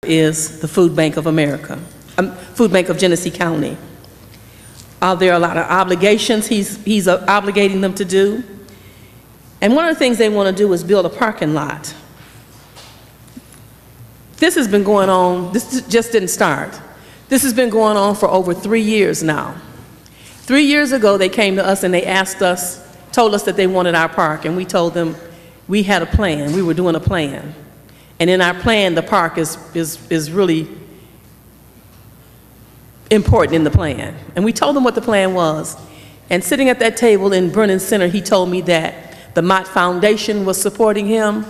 is the Food Bank of America, Food Bank of Genesee County. There are a lot of obligations he's obligating them to do. And one of the things they want to do is build a parking lot. This has been going on, this just didn't start. This has been going on for over 3 years now. 3 years ago, they came to us and they asked us, told us that they wanted our park, and we told them we had a plan, we were doing a plan. And in our plan, the park is really important in the plan. And we told them what the plan was. And sitting at that table in Brennan Center, he told me that the Mott Foundation was supporting him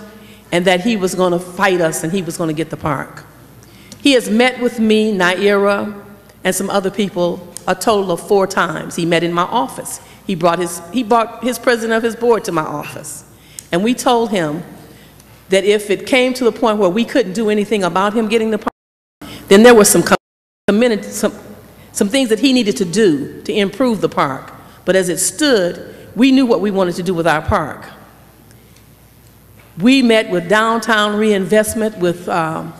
and that he was going to fight us and he was going to get the park. He has met with me, Naira, and some other people a total of 4 times. He met in my office. He brought his president of his board to my office. And we told him that if it came to the point where we couldn't do anything about him getting the park, then there were some things that he needed to do to improve the park. But as it stood, we knew what we wanted to do with our park. We met with Downtown Reinvestment with Mr.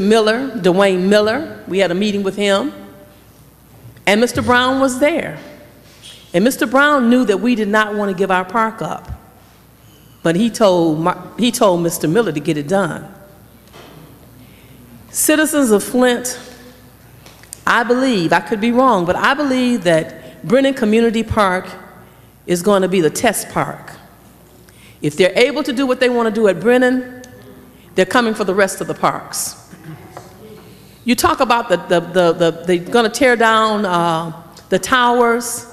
Miller, Dwayne Miller. We had a meeting with him. And Mr. Brown was there. And Mr. Brown knew that we did not want to give our park up. But he told Mr. Miller to get it done. Citizens of Flint, I believe, I could be wrong, but I believe that Brennan Community Park is going to be the test park. If they're able to do what they want to do at Brennan, they're coming for the rest of the parks. You talk about they're going to tear down the towers.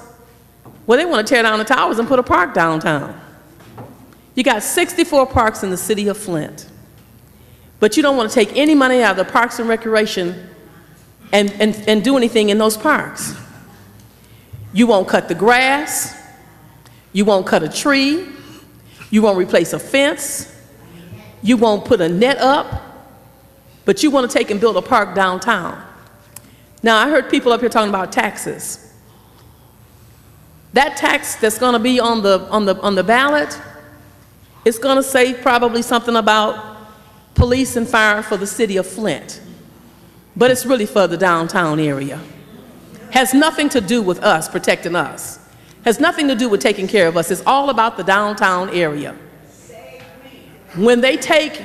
Well, they want to tear down the towers and put a park downtown. You got 64 parks in the city of Flint, but you don't want to take any money out of the Parks and Recreation and do anything in those parks. You won't cut the grass, you won't cut a tree, you won't replace a fence, you won't put a net up, but you want to take and build a park downtown. Now, I heard people up here talking about taxes. That tax that's going to be on the ballot, it's going to say probably something about police and fire for the city of Flint. But it's really for the downtown area. Has nothing to do with us protecting us. Has nothing to do with taking care of us. It's all about the downtown area. When they take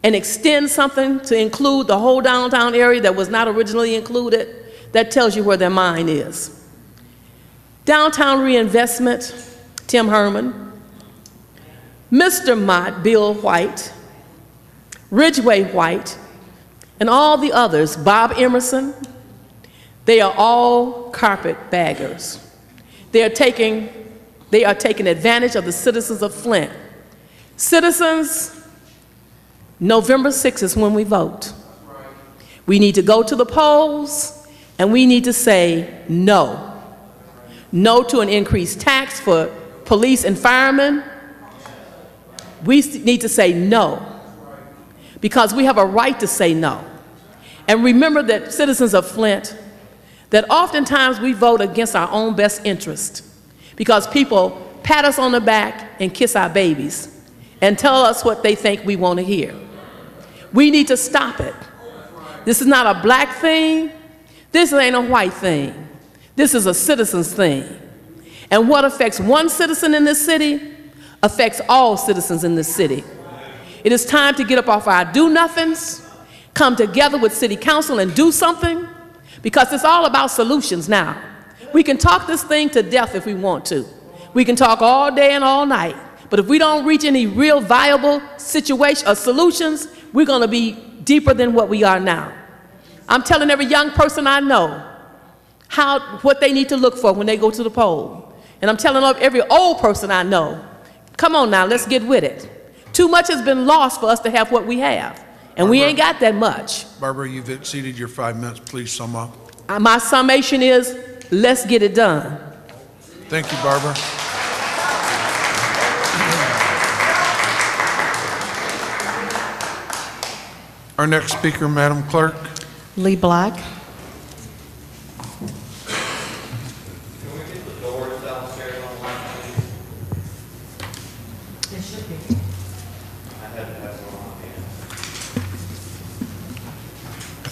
and extend something to include the whole downtown area that was not originally included, that tells you where their mind is. Downtown Reinvestment, Tim Herman, Mr. Mott, Bill White, Ridgeway White, and all the others, Bob Emerson, they are all carpetbaggers. They are taking advantage of the citizens of Flint. Citizens, November 6th is when we vote. We need to go to the polls and we need to say no. No to an increased tax for police and firemen. We need to say no, because we have a right to say no. And remember that, citizens of Flint, that oftentimes we vote against our own best interest because people pat us on the back and kiss our babies and tell us what they think we want to hear. We need to stop it. This is not a black thing. This ain't a white thing. This is a citizen's thing. And what affects one citizen in this city affects all citizens in this city. It is time to get up off our do-nothings, come together with City Council and do something, because it's all about solutions now. We can talk this thing to death if we want to. We can talk all day and all night, but if we don't reach any real viable situation or solutions, we're going to be deeper than what we are now. I'm telling every young person I know what they need to look for when they go to the poll. And I'm telling every old person I know, come on now, let's get with it. Too much has been lost for us to have what we have. And Barbara, we ain't got that much. Barbara, you've exceeded your 5 minutes. Please sum up. My summation is, let's get it done. Thank you, Barbara. Our next speaker, Madam Clerk. Lee Black. Can we get the Doris downstairs on the line, please? It should be. I had to have one on hand.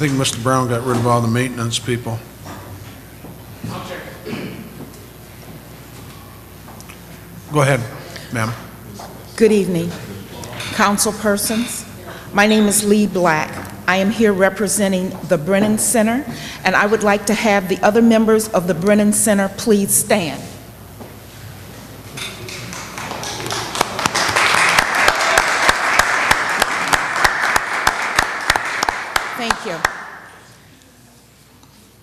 think Mr. Brown got rid of all the maintenance people. Go ahead, ma'am. Good evening, council persons. My name is Lee Black. I am here representing the Brennan Center, and I would like to have the other members of the Brennan Center please stand. Thank you.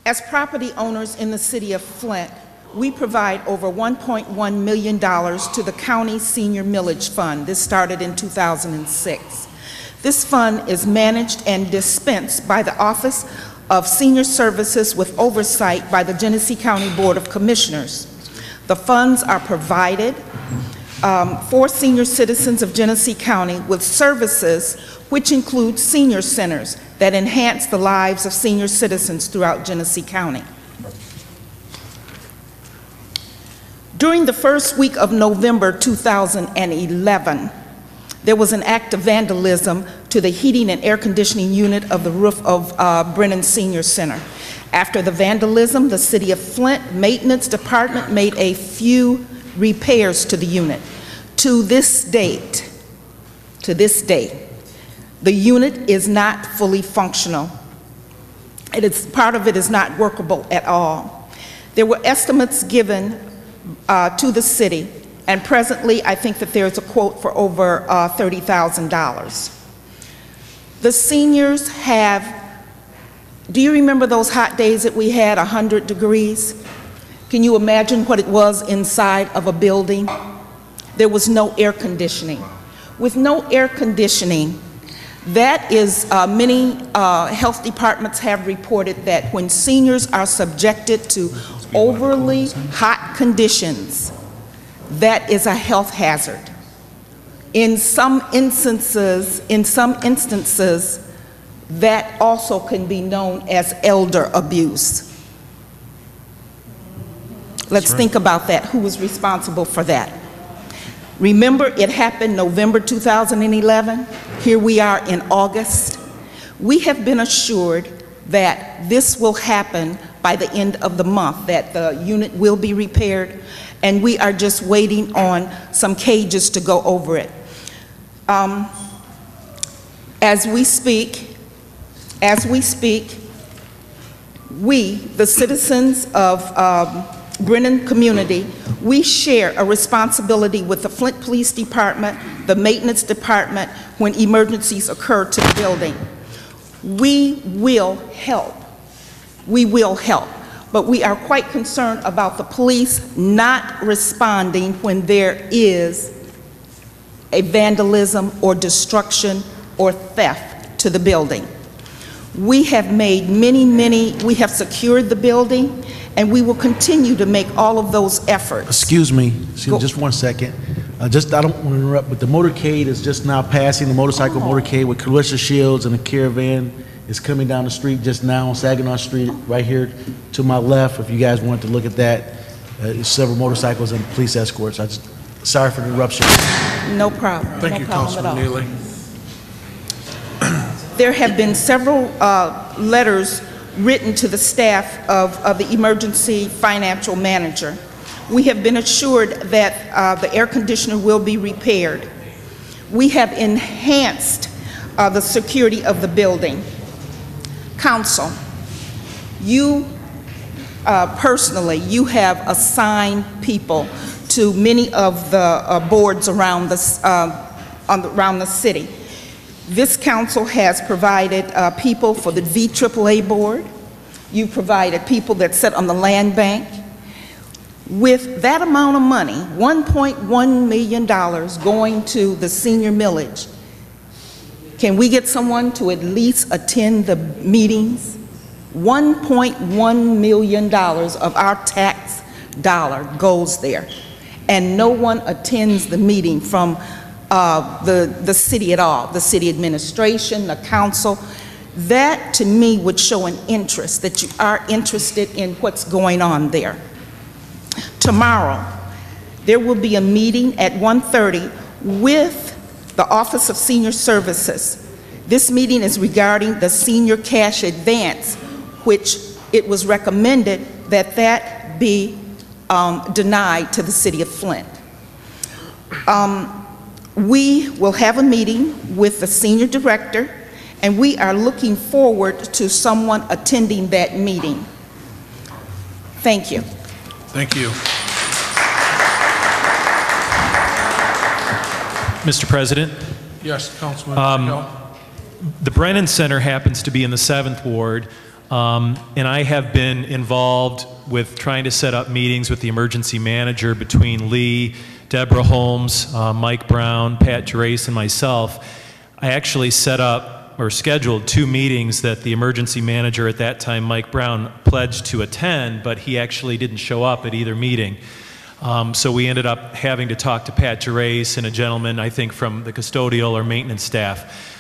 As property owners in the city of Flint, we provide over $1.1 million to the county senior millage fund. This started in 2006. This fund is managed and dispensed by the Office of Senior Services with oversight by the Genesee County Board of Commissioners. The funds are provided for senior citizens of Genesee County with services which include senior centers that enhance the lives of senior citizens throughout Genesee County. During the first week of November 2011, there was an act of vandalism to the heating and air conditioning unit of the roof of Brennan Senior Center. After the vandalism, the City of Flint Maintenance Department made a few repairs to the unit. To this date, the unit is not fully functional. Part of it is not workable at all. There were estimates given to the city, and presently I think that there's a quote for over $30,000. The seniors have, do you remember those hot days that we had, 100 degrees? Can you imagine what it was inside of a building? There was no air conditioning. With no air conditioning, that is, many health departments have reported that when seniors are subjected to overly hot conditions, that is a health hazard. In some instances, that also can be known as elder abuse. Let's think about that. Who was responsible for that? Remember, it happened November 2011. Here we are in August. We have been assured that this will happen by the end of the month, that the unit will be repaired, and we are just waiting on some cages to go over it. As we speak, we, the citizens of Brennan community, we share a responsibility with the Flint Police Department, the Maintenance Department, when emergencies occur to the building. We will help, but we are quite concerned about the police not responding when there is a vandalism or destruction or theft to the building. We have made we have secured the building, and we will continue to make all of those efforts. Excuse me, just 1 second. I don't want to interrupt, but the motorcade is just now passing, the motorcycle motorcade with collision shields, and the caravan is coming down the street just now on Saginaw Street, right here to my left. If you guys want to look at that, several motorcycles and police escorts. Sorry for the interruption. No problem. Thank you, Councilman Neely. There have been several letters written to the staff of the emergency financial manager. We have been assured that the air conditioner will be repaired. We have enhanced the security of the building. Council, you personally, you have assigned people to many of the boards around the city. This council has provided people for the VAAA board. You provided people that sit on the land bank. With that amount of money, $1.1 million going to the senior millage, can we get someone to at least attend the meetings? $1.1 million of our tax dollar goes there, and no one attends the meeting from the city at all, the city administration, the council. That to me would show an interest, that you are interested in what's going on there. Tomorrow, there will be a meeting at 1:30 with the Office of Senior Services. This meeting is regarding the senior cash advance, which it was recommended that that be denied to the city of Flint. We will have a meeting with the senior director, and we are looking forward to someone attending that meeting. Thank you. Thank you. Mr. President, Yes, Councilman. Miguel. the Brennan Center happens to be in the 7th Ward, and I have been involved with trying to set up meetings with the emergency manager between Lee, Deborah Holmes, Mike Brown, Pat Gerace, and myself. I actually set up or scheduled 2 meetings that the emergency manager at that time, Mike Brown, pledged to attend, but he actually didn't show up at either meeting. So we ended up having to talk to Pat Gerace and a gentleman, I think, from the custodial or maintenance staff.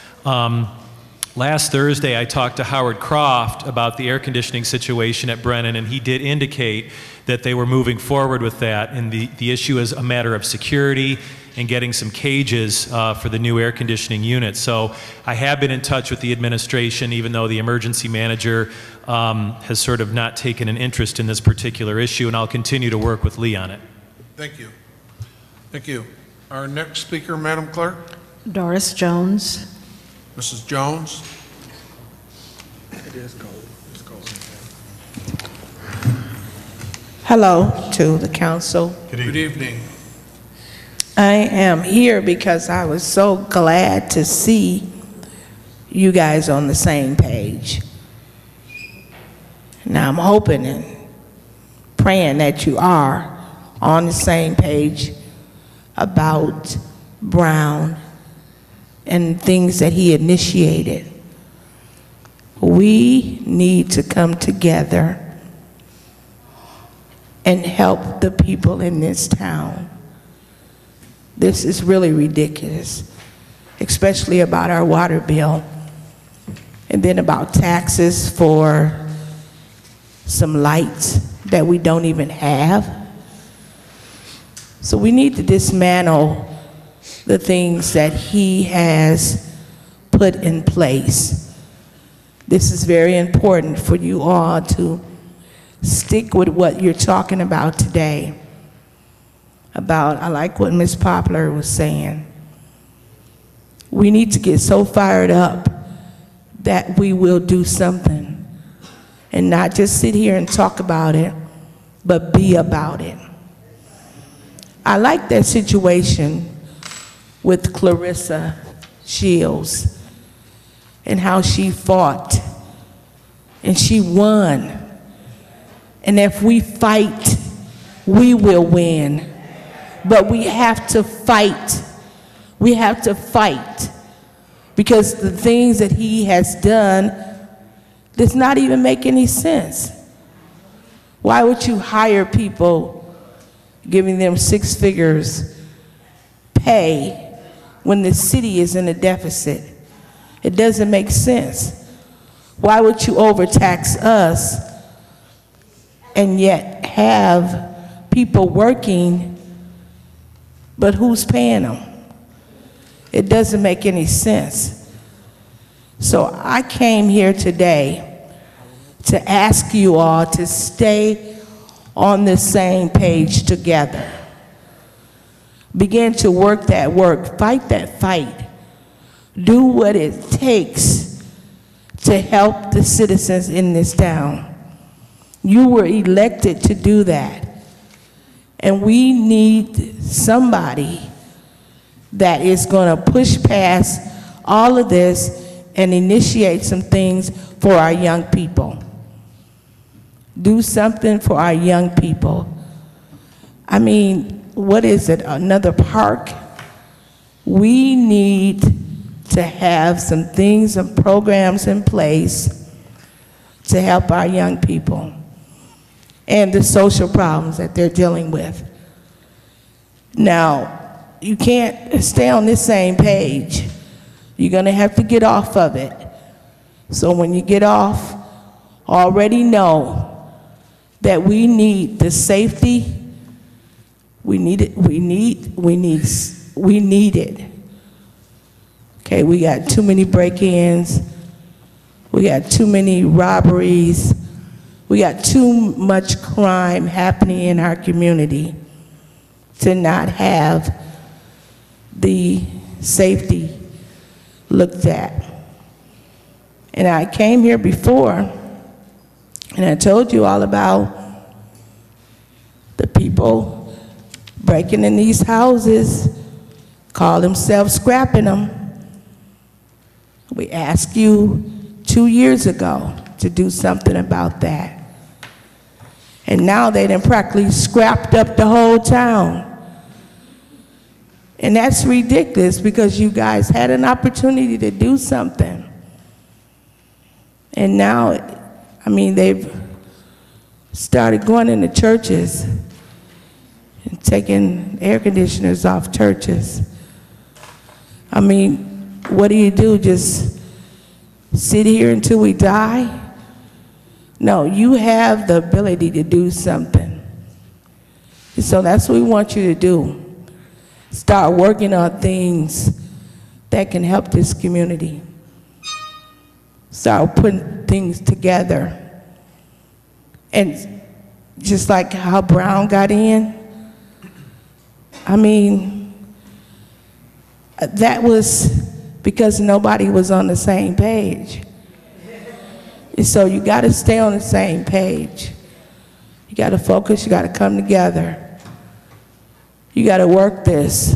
Last Thursday, I talked to Howard Croft about the air conditioning situation at Brennan, and he did indicate that they were moving forward with that, and the issue is a matter of security and getting some cages for the new air conditioning unit. So I have been in touch with the administration, even though the emergency manager has sort of not taken an interest in this particular issue, and I'll continue to work with Lee on it. Thank you. Thank you. Our next speaker, Madam Clerk. Doris Jones. Mrs. Jones. Hello to the council. Good evening. I am here because I was so glad to see you guys on the same page. Now I'm hoping and praying that you are on the same page about Brown and things that he initiated. We need to come together and help the people in this town. This is really ridiculous, especially about our water bill, and then about taxes for some lights that we don't even have. So we need to dismantle the things that he has put in place. This is very important for you all to stick with what you're talking about today. I like what Ms. Poplar was saying. We need to get so fired up that we will do something and not just sit here and talk about it, but be about it. I like that situation with Clarissa Shields and how she fought and she won. And if we fight, we will win. But we have to fight. We have to fight because the things that he has done does not even make any sense. Why would you hire people, giving them 6 figures pay when the city is in a deficit? It doesn't make sense. Why would you overtax us and yet have people working, but who's paying them? It doesn't make any sense. So I came here today to ask you all to stay on the same page together. Begin to work that work, fight that fight. Do what it takes to help the citizens in this town. You were elected to do that. And we need somebody that is going to push past all of this and initiate some things for our young people. Do something for our young people. I mean, what is it, another park? We need to have some things and programs in place to help our young people and the social problems that they're dealing with. Now, you can't stay on this same page. You're going to have to get off of it. So when you get off, already know that we need the safety. We need it. We need it. Okay, we got too many break-ins. We got too many robberies. We got too much crime happening in our community to not have the safety looked at. And I came here before, and I told you all about the people breaking in these houses, call themselves scrapping them. We asked you 2 years ago to do something about that. And now they done practically scrapped up the whole town. And that's ridiculous because you guys had an opportunity to do something. And now, I mean, they've started going into churches and taking air conditioners off churches. I mean, what do? Just sit here until we die? No, you have the ability to do something. So that's what we want you to do. Start working on things that can help this community. Start putting things together. And just like how Brown got in, I mean, that was because nobody was on the same page. And so you got to stay on the same page. You got to focus, you got to come together. You got to work this.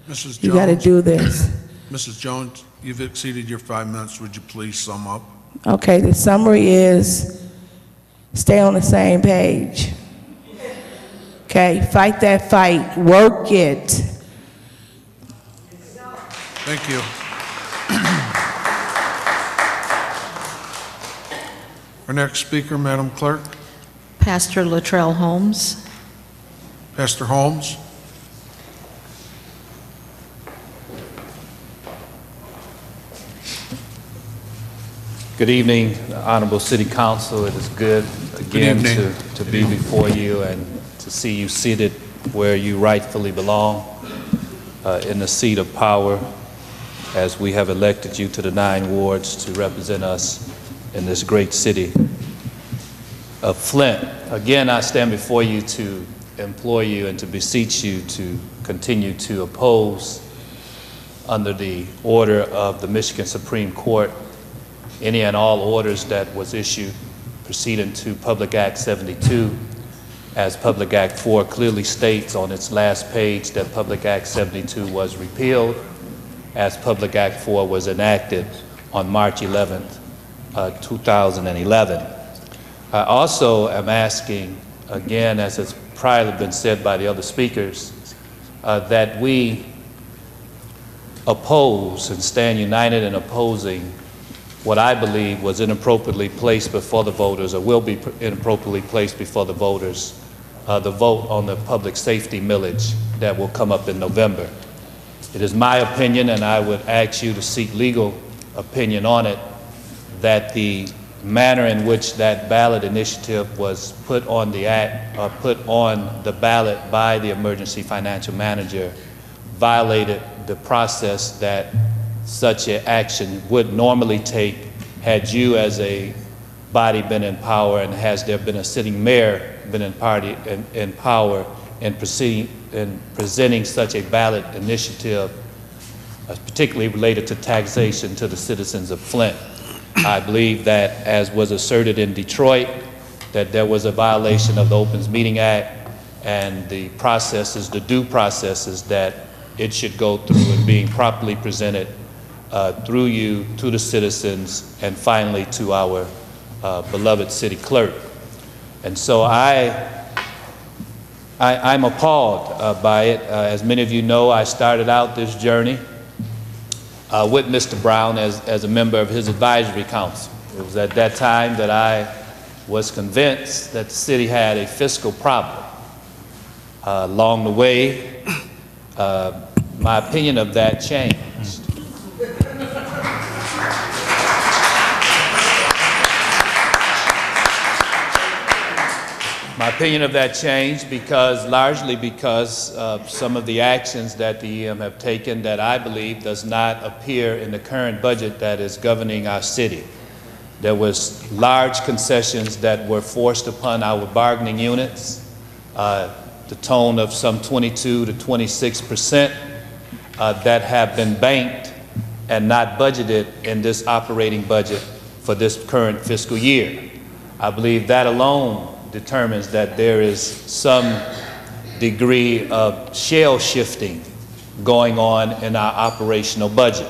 Mrs. Jones. You got to do this. Mrs. Jones, you've exceeded your 5 minutes. Would you please sum up? Okay, the summary is stay on the same page. Okay, fight that fight, work it. Thank you. Our next speaker, Madam Clerk. Pastor Latrell Holmes. Pastor Holmes. Good evening, Honorable City Council. It is good again to be before you and to see you seated where you rightfully belong, in the seat of power, as we have elected you to the 9 wards to represent us in this great city of Flint. Again, I stand before you to implore you and to beseech you to continue to oppose, under the order of the Michigan Supreme Court, any and all orders that was issued pursuant to Public Act 72, as Public Act 4 clearly states on its last page that Public Act 72 was repealed, as Public Act 4 was enacted on March 11th, 2011. I also am asking, again, as has priorly been said by the other speakers, that we oppose and stand united in opposing what I believe was inappropriately placed before the voters, or will be inappropriately placed before the voters, the vote on the public safety millage that will come up in November. It is my opinion, and I would ask you to seek legal opinion on it, that the manner in which that ballot initiative was put on the act, or put on the ballot by the emergency financial manager, violated the process that such an action would normally take had you as a body been in power, and has there been a sitting mayor been in power in presenting such a ballot initiative, particularly related to taxation to the citizens of Flint. I believe that, as was asserted in Detroit, that there was a violation of the Opens Meeting Act and the processes, the due processes that it should go through, and being properly presented through you to the citizens, and finally to our beloved city clerk. And so I'm appalled by it. As many of you know, I started out this journey with Mr. Brown as a member of his advisory council. It was at that time that I was convinced that the city had a fiscal problem. Along the way, my opinion of that changed. My opinion of that changed largely because of some of the actions that the EM have taken that I believe does not appear in the current budget that is governing our city. There was large concessions that were forced upon our bargaining units, the tone of some 22 to 26% that have been banked and not budgeted in this operating budget for this current fiscal year. I believe that alone determines that there is some degree of shell shifting going on in our operational budget.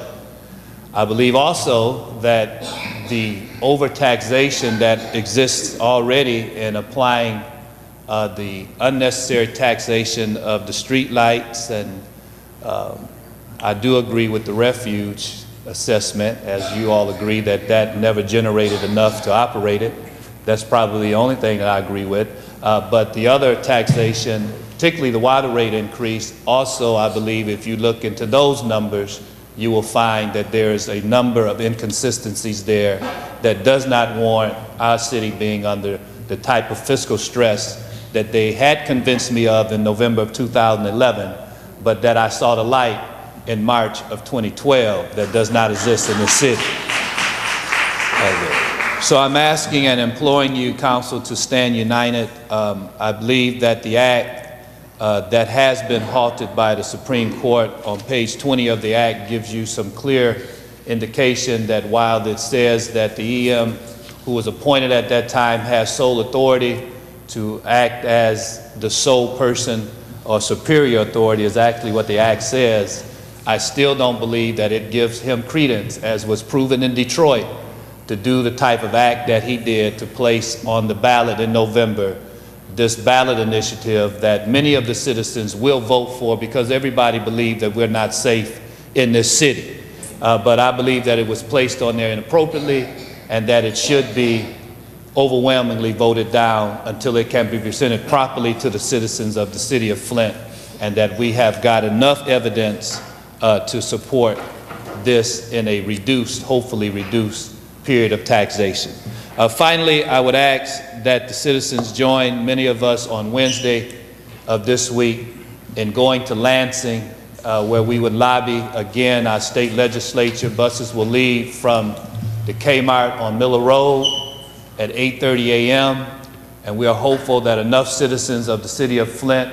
I believe also that the overtaxation that exists already in applying the unnecessary taxation of the street lights, and I do agree with the refuge assessment, as you all agree that that never generated enough to operate it. That's probably the only thing that I agree with. But the other taxation, particularly the water rate increase, also I believe if you look into those numbers, you will find that there is a number of inconsistencies there that does not warrant our city being under the type of fiscal stress that they had convinced me of in November of 2011, but that I saw the light in March of 2012 that does not exist in the city. So I'm asking and imploring you, Council, to stand united. I believe that the act that has been halted by the Supreme Court on page 20 of the act gives you some clear indication that while it says that the EM who was appointed at that time has sole authority to act as the sole person or superior authority is actually what the act says, I still don't believe that it gives him credence, as was proven in Detroit, to do the type of act that he did to place on the ballot in November this ballot initiative that many of the citizens will vote for because everybody believed that we're not safe in this city. But I believe that it was placed on there inappropriately and that it should be overwhelmingly voted down until it can be presented properly to the citizens of the city of Flint, and that we have got enough evidence to support this in a reduced, hopefully reduced, period of taxation. Finally, I would ask that the citizens join many of us on Wednesday of this week in going to Lansing, where we would lobby again our state legislature. Buses will leave from the Kmart on Miller Road at 8:30 a.m. and we are hopeful that enough citizens of the city of Flint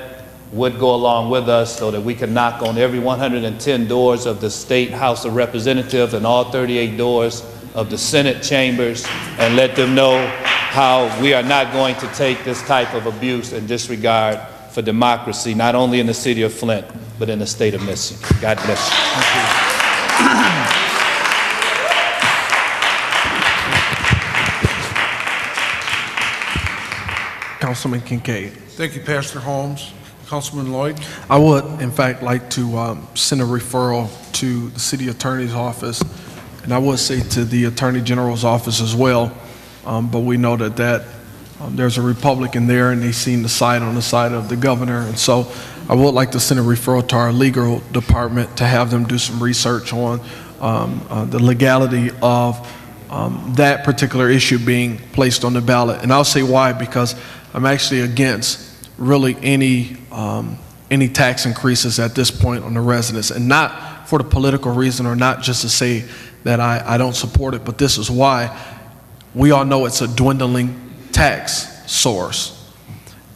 would go along with us so that we can knock on every 110 doors of the State House of Representatives and all 38 doors of the Senate chambers and let them know how we are not going to take this type of abuse and disregard for democracy, not only in the city of Flint, but in the state of Michigan. God bless you. Thank you. Councilman Kincaid. Thank you, Pastor Holmes. Councilman Lloyd. I would, in fact, like to send a referral to the city attorney's office, and I would say to the attorney general's office as well, but we know that there's a Republican there and they've seen the side on the side of the governor, and so I would like to send a referral to our legal department to have them do some research on the legality of that particular issue being placed on the ballot. And I'll say why, because I'm actually against really any tax increases at this point on the residents, and not for the political reason or not just to say that I don't support it, but this is why. We all know it's a dwindling tax source.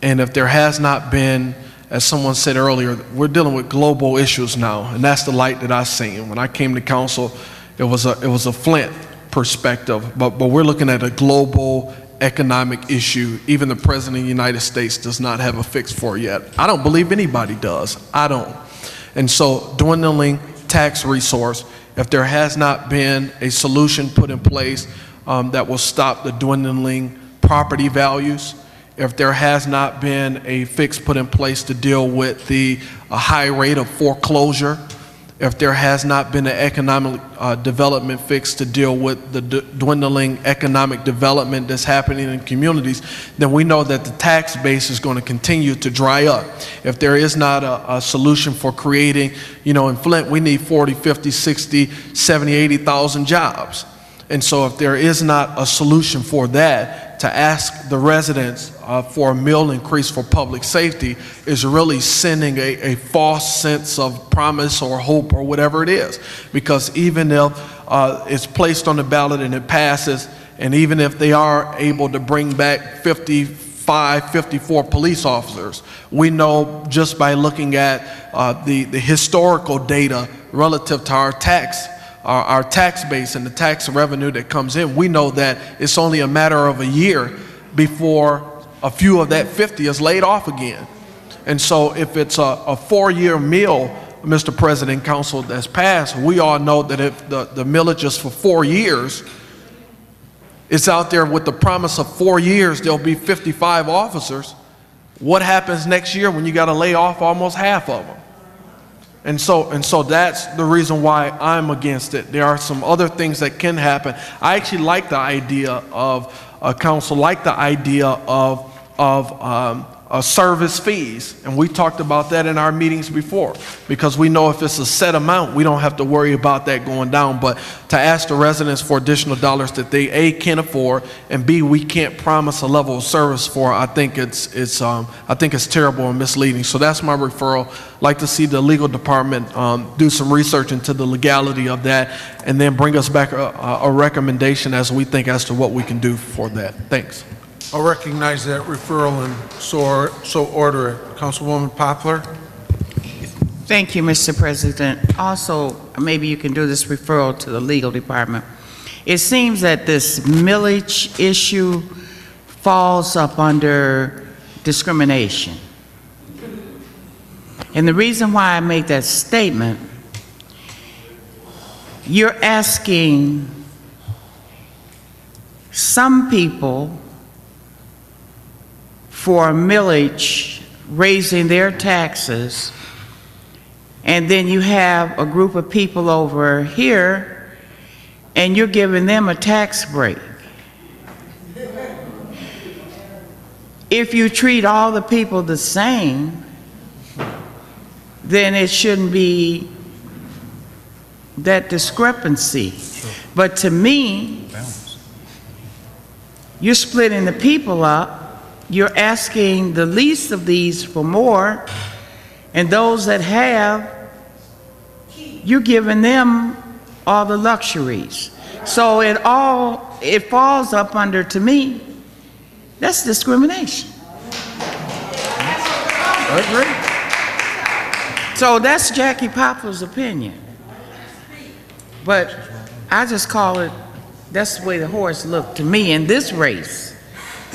And if there has not been, as someone said earlier, we're dealing with global issues now, and that's the light that I've seen. When I came to council, it was a Flint perspective, but we're looking at a global economic issue. Even the President of the United States does not have a fix for it yet. I don't believe anybody does. I don't. And so dwindling tax resource, if there has not been a solution put in place that will stop the dwindling property values, if there has not been a fix put in place to deal with the high rate of foreclosure, if there has not been an economic development fix to deal with the dwindling economic development that's happening in communities, then we know that the tax base is going to continue to dry up. If there is not a solution for creating, in Flint, we need 40, 50, 60, 70, 80,000 jobs. And so if there is not a solution for that, to ask the residents for a mill increase for public safety is really sending a false sense of promise or hope or whatever it is. Because even if it's placed on the ballot and it passes, and even if they are able to bring back 54 police officers, we know just by looking at the historical data relative to our tax base and the tax revenue that comes in, we know that it's only a matter of a year before a few of that 50 is laid off again. And so if it's a 4-year mill, Mr. President, Council, that's passed, we all know that if the millage is for 4 years, it's out there with the promise of 4 years, there'll be 55 officers. What happens next year when you got to lay off almost half of them? And so that's the reason why I'm against it. There are some other things that can happen. I actually like the idea of council, like the idea of service fees, and we talked about that in our meetings before, because we know if it's a set amount, we don't have to worry about that going down. But to ask the residents for additional dollars that they A, can't afford, and B, we can't promise a level of service for, I think it's terrible and misleading. So that's my referral. I'd like to see the legal department do some research into the legality of that, and then bring us back a recommendation as we think as to what we can do for that. Thanks. I'll recognize that referral and so order it. Councilwoman Poplar. Thank you, Mr. President. Also, maybe you can do this referral to the legal department. It seems that this millage issue falls up under discrimination. And the reason why I make that statement, you're asking some people for a millage, raising their taxes, and then you have a group of people over here and you're giving them a tax break. If you treat all the people the same, then it shouldn't be that discrepancy. But to me, you're splitting the people up. You're asking the least of these for more, and those that have, you're giving them all the luxuries. So it falls up under, to me, that's discrimination. I agree. So that's Jackie Poplar's opinion. But I just call it, that's the way the horse looked to me in this race.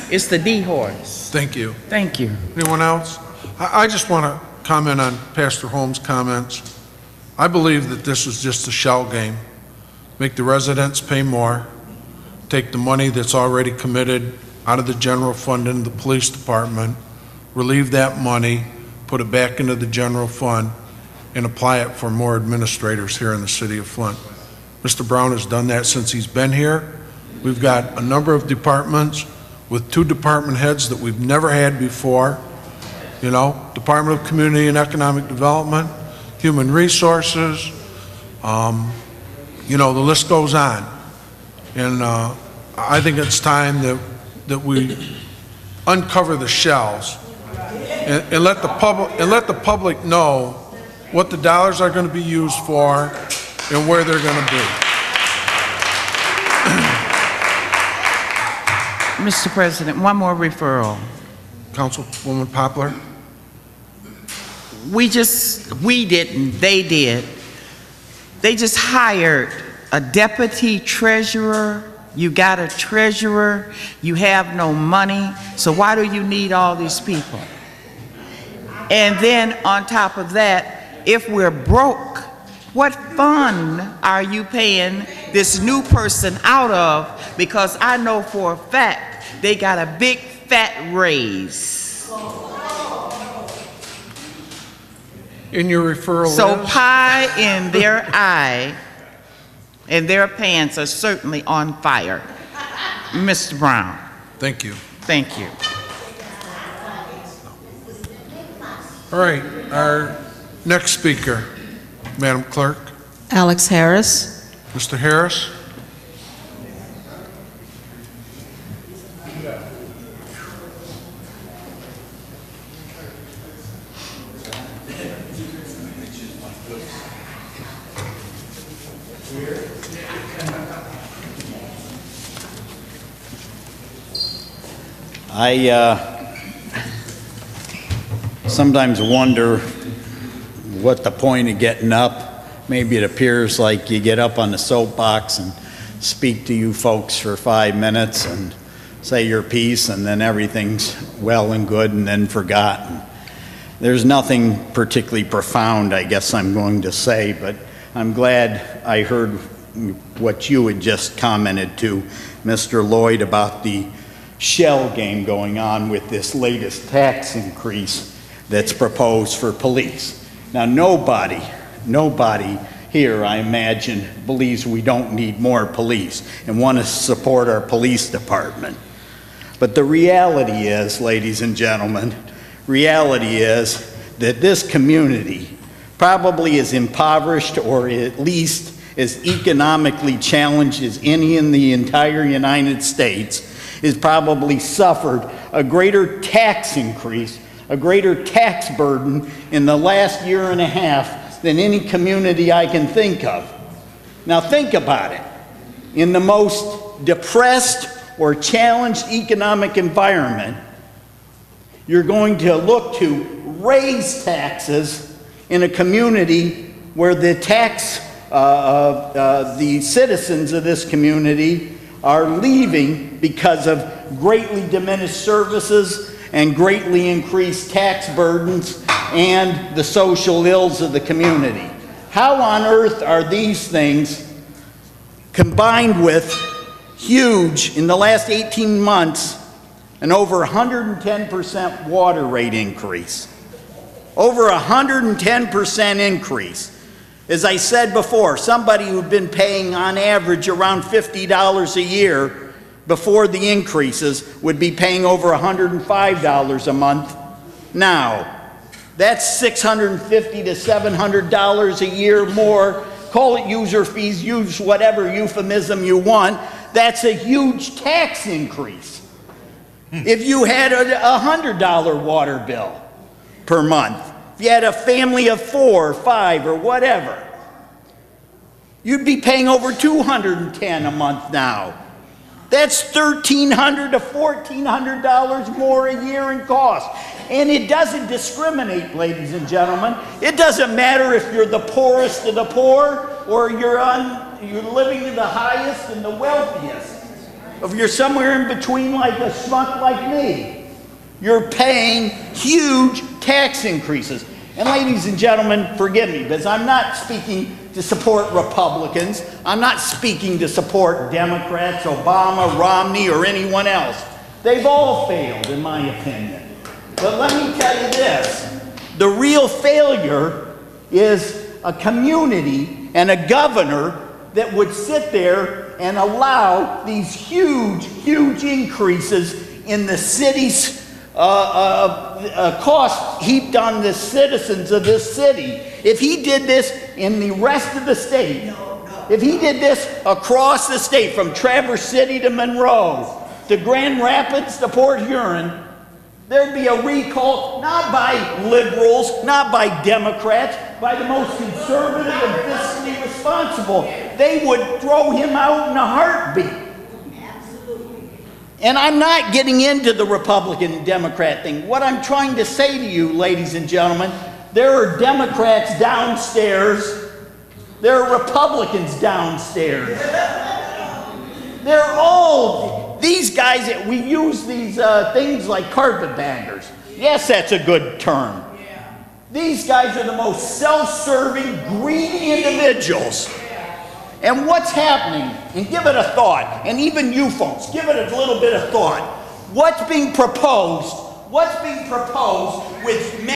It's the D horse. Thank you. Thank you. Anyone else? I just want to comment on Pastor Holmes' comments. I believe that this was just a shell game. Make the residents pay more, take the money that's already committed out of the general fund into the police department, relieve that money, put it back into the general fund, and apply it for more administrators here in the city of Flint. Mr. Brown has done that since he's been here. We've got a number of departments with 2 department heads that we've never had before. You know, Department of Community and Economic Development, Human Resources, you know, the list goes on. And I think it's time that we uncover the shells and let the public know what the dollars are going to be used for and where they're going to be. Mr. President, one more referral. Councilwoman Poplar. They did. They just hired a deputy treasurer. You got a treasurer. You have no money. So why do you need all these people? And then on top of that, if we're broke, what fund are you paying this new person out of? Because I know for a fact they got a big fat raise. In your referral So is? pie in their eye and their pants are certainly on fire. Mr. Brown. Thank you. Thank you. All right, our next speaker, Madam Clerk. Alex Harris. Mr. Harris. I sometimes wonder what the point of getting up. Maybe it appears like you get up on the soapbox and speak to you folks for 5 minutes and say your piece, and then everything's well and good and then forgotten. There's nothing particularly profound, I guess I'm going to say, but I'm glad I heard what you had just commented to, Mr. Lloyd, about the shell game going on with this latest tax increase that's proposed for police. Now, nobody here, I imagine, believes we don't need more police and want to support our police department. But the reality is, ladies and gentlemen, reality is that this community, probably as impoverished or at least as economically challenged as any in the entire United States, has probably suffered a greater tax increase, a greater tax burden in the last year and a half than any community I can think of. Now think about it. In the most depressed or challenged economic environment, you're going to look to raise taxes in a community where the citizens of this community are leaving because of greatly diminished services and greatly increased tax burdens and the social ills of the community. How on earth are these things combined with huge, in the last 18 months, an over 110% water rate increase? Over 110% increase. As I said before, somebody who'd been paying on average around $50 a year before the increases would be paying over $105 a month now. That's $650 to $700 a year more. Call it user fees, use whatever euphemism you want. That's a huge tax increase. If you had a $100 water bill per month, if you had a family of 4 or 5 or whatever, you'd be paying over $210 a month now. That's $1,300 to $1,400 more a year in cost. And it doesn't discriminate, ladies and gentlemen. It doesn't matter if you're the poorest of the poor or you're living in the highest and the wealthiest. If you're somewhere in between like a schmuck like me, you're paying huge tax increases. And ladies and gentlemen, forgive me, because I'm not speaking to support Republicans. I'm not speaking to support Democrats, Obama, Romney, or anyone else. They've all failed, in my opinion. But let me tell you this. The real failure is a community and a governor that would sit there and allow these huge, huge increases in the city's cost heaped on the citizens of this city. If he did this in the rest of the state, if he did this across the state from Traverse City to Monroe, to Grand Rapids to Port Huron, there'd be a recall not by liberals, not by Democrats, by the most conservative and fiscally responsible. They would throw him out in a heartbeat. And I'm not getting into the Republican and Democrat thing. What I'm trying to say to you, ladies and gentlemen, there are Democrats downstairs. There are Republicans downstairs. They're all, these guys, we use these things like carpetbaggers. Yes, that's a good term. These guys are the most self-serving, greedy individuals. And what's happening, and give it a thought, and even you folks, give it a little bit of thought. What's being proposed with